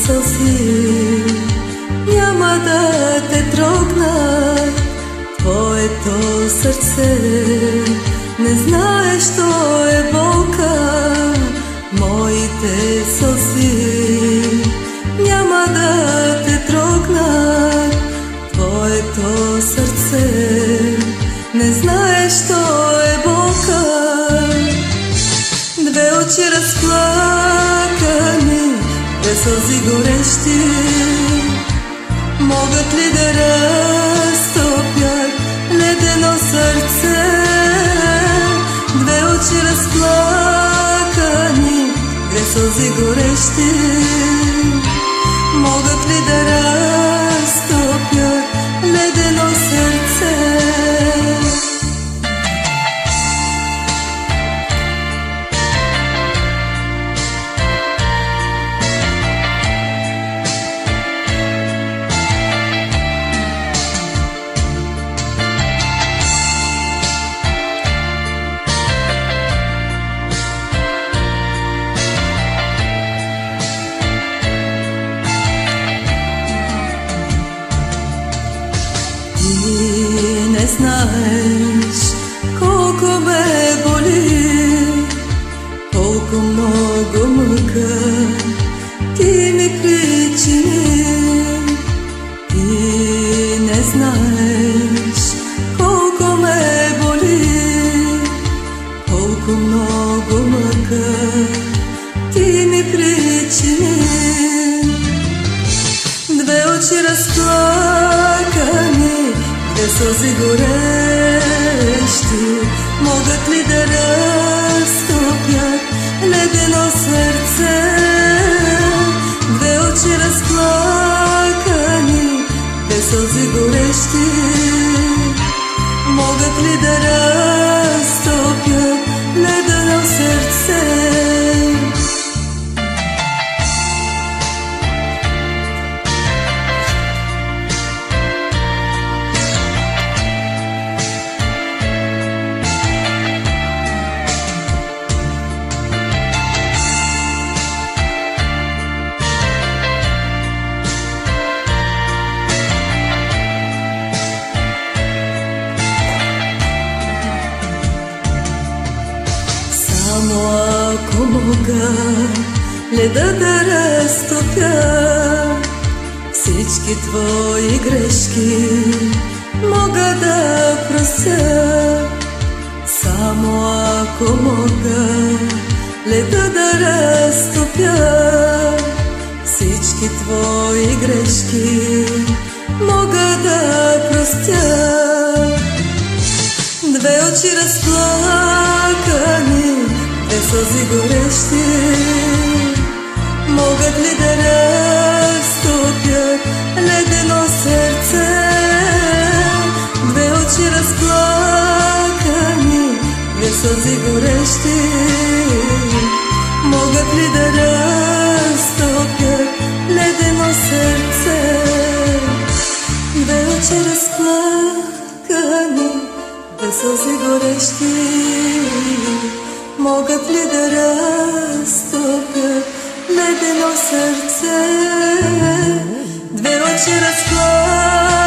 сълзи няма да те трогнат. Твоето сърце не знае, що е болка. Моите сълзи няма да те трогнат. Твоето сърце не знае, що е болка. Две очи разплакани, две сълзи горещи, могат ли да разтопят ледено сърце? Две очи разплакани, две сълзи горещи, могат ли да разтопят ледено сърце? Ти не знаеш колко ме боли, колко много мъка ти ми причини. Ти не знаеш колко ме боли, колко много мъка ти ми причини. Две очи разплакани, две сълзи горещи, могат ли да разтопят ледено сърце? Две очи разплакани, две сълзи горещи, могат ли да разтопят ледено сърце? Само ако мога леда да разтопя, всички твои грешки мога да простя. Само ако мога леда да разтопя, всички твои грешки мога да простя. Две очи разплакани, две сълзи горещи, могат ли да разтопят ледено сърце? Две очи разплакани, две сълзи горещи, могат ли да разтопят ледено сърце? Две очи разплакани, две сълзи горещи, могат ли да разтопят ледено сърце? Две очи разплакани,